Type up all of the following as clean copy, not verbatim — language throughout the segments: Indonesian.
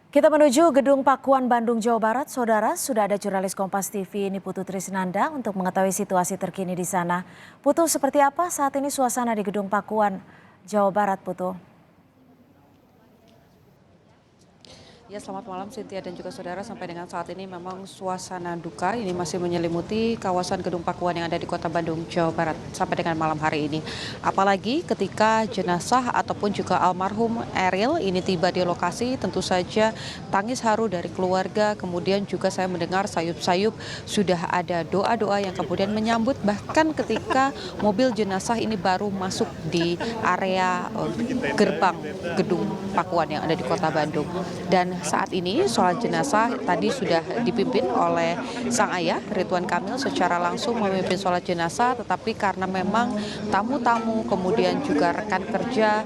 Kita menuju Gedung Pakuan Bandung, Jawa Barat. Saudara, sudah ada jurnalis Kompas TV ini Putu Trisnanda untuk mengetahui situasi terkini di sana. Putu, seperti apa saat ini suasana di Gedung Pakuan, Jawa Barat, Putu? Ya, selamat malam Cynthia dan juga saudara. Sampai dengan saat ini memang suasana duka ini masih menyelimuti kawasan Gedung Pakuan yang ada di Kota Bandung, Jawa Barat sampai dengan malam hari ini. Apalagi ketika jenazah ataupun juga almarhum Eril ini tiba di lokasi, tentu saja tangis haru dari keluarga. Kemudian juga saya mendengar sayup-sayup sudah ada doa-doa yang kemudian menyambut, bahkan ketika mobil jenazah ini baru masuk di area gerbang Gedung Pakuan yang ada di Kota Bandung. Dan saat ini sholat jenazah tadi sudah dipimpin oleh sang ayah Ridwan Kamil secara langsung memimpin sholat jenazah, tetapi karena memang tamu-tamu kemudian juga rekan kerja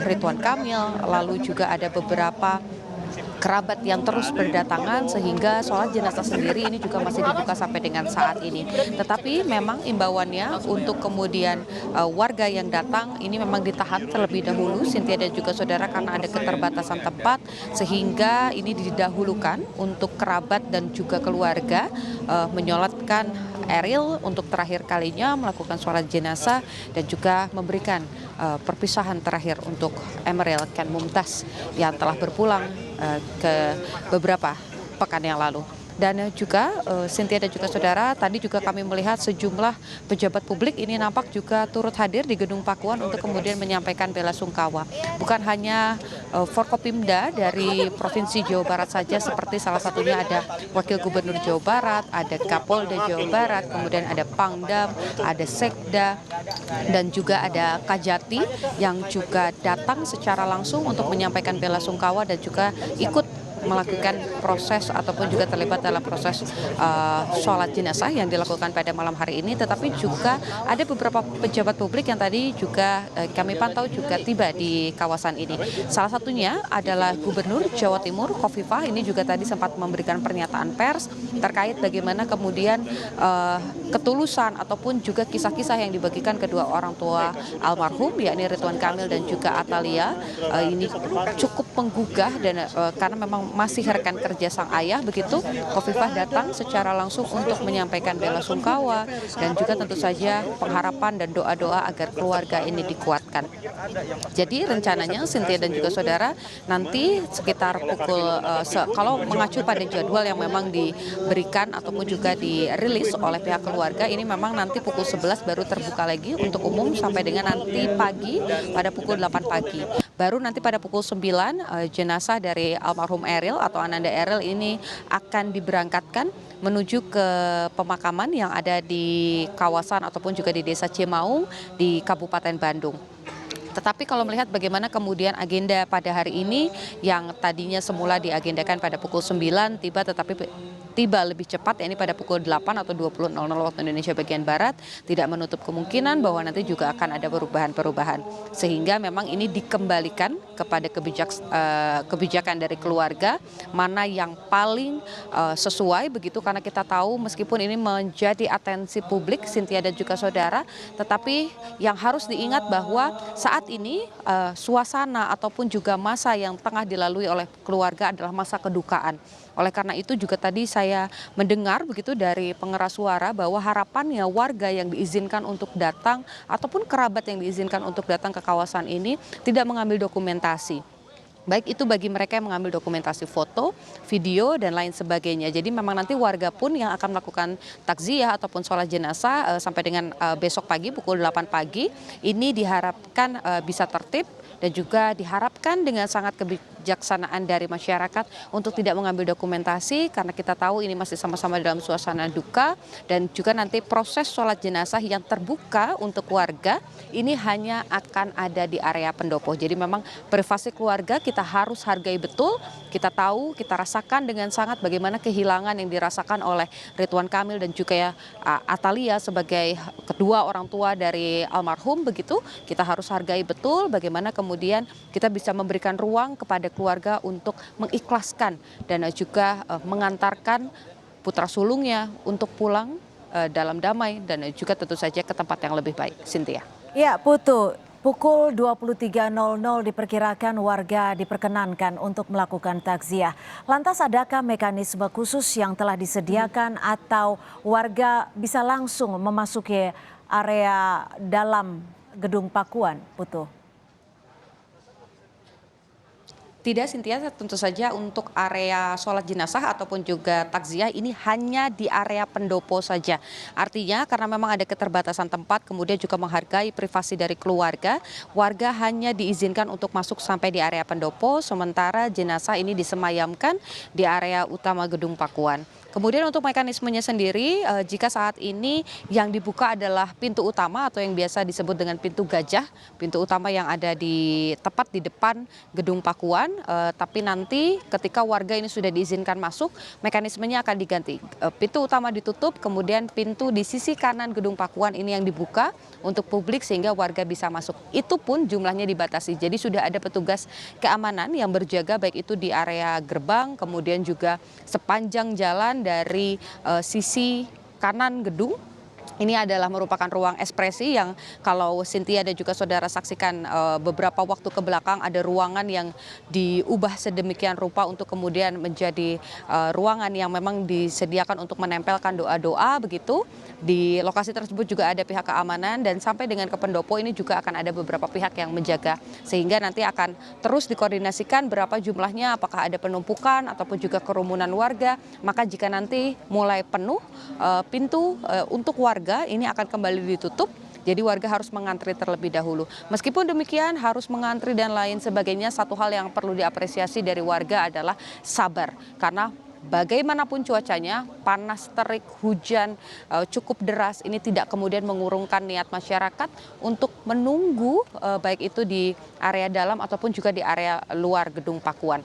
Ridwan Kamil, lalu juga ada beberapa kerabat yang terus berdatangan sehingga sholat jenazah sendiri ini juga masih dibuka sampai dengan saat ini. Tetapi memang imbauannya untuk kemudian warga yang datang ini memang ditahan terlebih dahulu, Cynthia dan juga saudara, karena ada keterbatasan tempat sehingga ini didahulukan untuk kerabat dan juga keluarga menyolatkan Eril untuk terakhir kalinya, melakukan sholat jenazah dan juga memberikan perpisahan terakhir untuk Emeril Khan Mumtaz yang telah berpulang ke beberapa pekan yang lalu. Dan juga Cynthia dan juga saudara, tadi juga kami melihat sejumlah pejabat publik ini nampak juga turut hadir di Gedung Pakuan untuk kemudian menyampaikan bela sungkawa. Bukan hanya Forkopimda dari Provinsi Jawa Barat saja, seperti salah satunya ada Wakil Gubernur Jawa Barat, ada Kapolda Jawa Barat, kemudian ada Pangdam, ada Sekda, dan juga ada Kajati yang juga datang secara langsung untuk menyampaikan bela sungkawa dan juga ikut melakukan proses ataupun juga terlibat dalam proses sholat jenazah yang dilakukan pada malam hari ini. Tetapi juga ada beberapa pejabat publik yang tadi juga kami pantau juga tiba di kawasan ini. Salah satunya adalah Gubernur Jawa Timur Khofifah, ini juga tadi sempat memberikan pernyataan pers terkait bagaimana kemudian ketulusan ataupun juga kisah-kisah yang dibagikan kedua orang tua almarhum, yakni Ridwan Kamil dan juga Atalia, ini cukup menggugah dan karena memang masih rekan kerja sang ayah, begitu Khofifah datang secara langsung untuk menyampaikan bela sungkawa dan juga tentu saja pengharapan dan doa-doa agar keluarga ini dikuatkan. Jadi rencananya Cynthia dan juga saudara, nanti sekitar pukul kalau mengacu pada jadwal yang memang diberikan ataupun juga dirilis oleh pihak keluarga, ini memang nanti pukul 11 baru terbuka lagi untuk umum sampai dengan nanti pagi pada pukul 8 pagi. Baru nanti pada pukul 9 jenazah dari almarhum Eril atau Ananda Eril ini akan diberangkatkan menuju ke pemakaman yang ada di kawasan ataupun juga di Desa Cimaung di Kabupaten Bandung. Tetapi kalau melihat bagaimana kemudian agenda pada hari ini yang tadinya semula diagendakan pada pukul 9 tiba, tetapi tiba lebih cepat, yakni pada pukul 8 atau 20.00 waktu Indonesia bagian Barat, tidak menutup kemungkinan bahwa nanti juga akan ada perubahan-perubahan. Sehingga memang ini dikembalikan kepada kebijakan dari keluarga, mana yang paling sesuai begitu, karena kita tahu meskipun ini menjadi atensi publik, Cynthia dan juga saudara, tetapi yang harus diingat bahwa saat ini suasana ataupun juga masa yang tengah dilalui oleh keluarga adalah masa kedukaan. Oleh karena itu juga tadi saya mendengar begitu dari pengeras suara bahwa harapannya warga yang diizinkan untuk datang ataupun kerabat yang diizinkan untuk datang ke kawasan ini tidak mengambil dokumentasi. Baik itu bagi mereka yang mengambil dokumentasi foto, video, dan lain sebagainya. Jadi memang nanti warga pun yang akan melakukan takziah ataupun sholat jenazah sampai dengan besok pagi pukul 8 pagi, ini diharapkan bisa tertib dan juga diharapkan dengan sangat kebijaksanaan dari masyarakat untuk tidak mengambil dokumentasi, karena kita tahu ini masih sama-sama dalam suasana duka, dan juga nanti proses sholat jenazah yang terbuka untuk warga ini hanya akan ada di area pendopo. Jadi memang privasi keluarga kita harus hargai betul. Kita tahu, kita rasakan dengan sangat bagaimana kehilangan yang dirasakan oleh Ridwan Kamil dan juga Atalia sebagai kedua orang tua dari almarhum, begitu kita harus hargai betul bagaimana kemudian kita bisa memberikan ruang kepada keluarga untuk mengikhlaskan dan juga mengantarkan putra sulungnya untuk pulang dalam damai dan juga tentu saja ke tempat yang lebih baik. Cynthia. Ya, Putu. Pukul 23.00 diperkirakan warga diperkenankan untuk melakukan takziah. Lantas adakah mekanisme khusus yang telah disediakan atau warga bisa langsung memasuki area dalam gedung Pakuan, Putu? Tidak, Cynthia, tentu saja untuk area sholat jenazah ataupun juga takziah ini hanya di area pendopo saja. Artinya karena memang ada keterbatasan tempat, kemudian juga menghargai privasi dari keluarga, warga hanya diizinkan untuk masuk sampai di area pendopo, sementara jenazah ini disemayamkan di area utama gedung Pakuan. Kemudian untuk mekanismenya sendiri, jika saat ini yang dibuka adalah pintu utama atau yang biasa disebut dengan pintu gajah, pintu utama yang ada tepat di depan gedung Pakuan, tapi nanti ketika warga ini sudah diizinkan masuk, mekanismenya akan diganti. Pintu utama ditutup, kemudian pintu di sisi kanan gedung Pakuan ini yang dibuka untuk publik sehingga warga bisa masuk. Itu pun jumlahnya dibatasi, jadi sudah ada petugas keamanan yang berjaga baik itu di area gerbang, kemudian juga sepanjang jalan dari sisi kanan gedung. Ini adalah merupakan ruang ekspresi yang kalau Cynthia dan juga saudara saksikan beberapa waktu ke belakang ada ruangan yang diubah sedemikian rupa untuk kemudian menjadi ruangan yang memang disediakan untuk menempelkan doa-doa begitu. Di lokasi tersebut juga ada pihak keamanan dan sampai dengan ke pendopo ini juga akan ada beberapa pihak yang menjaga. Sehingga nanti akan terus dikoordinasikan berapa jumlahnya, apakah ada penumpukan ataupun juga kerumunan warga. Maka jika nanti mulai penuh pintu untuk warga ini akan kembali ditutup, jadi warga harus mengantri terlebih dahulu. Meskipun demikian harus mengantri dan lain sebagainya, satu hal yang perlu diapresiasi dari warga adalah sabar. Karena bagaimanapun cuacanya, panas terik, hujan cukup deras, ini tidak kemudian mengurungkan niat masyarakat untuk menunggu baik itu di area dalam ataupun juga di area luar gedung Pakuan.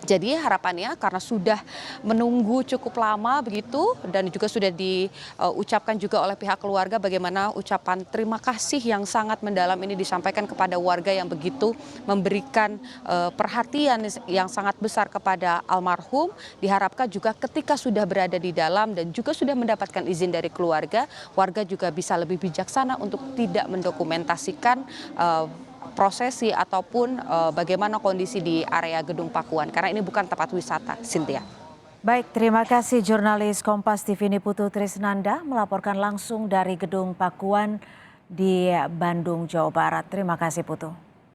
Jadi harapannya karena sudah menunggu cukup lama begitu dan juga sudah diucapkan juga oleh pihak keluarga bagaimana ucapan terima kasih yang sangat mendalam ini disampaikan kepada warga yang begitu memberikan perhatian yang sangat besar kepada almarhum. Diharapkan juga ketika sudah berada di dalam dan juga sudah mendapatkan izin dari keluarga, warga juga bisa lebih bijaksana untuk tidak mendokumentasikan prosesi ataupun bagaimana kondisi di area gedung Pakuan karena ini bukan tempat wisata, Cynthia. Baik, terima kasih jurnalis Kompas TV Niputu Trisnanda melaporkan langsung dari gedung Pakuan di Bandung, Jawa Barat. Terima kasih, Putu.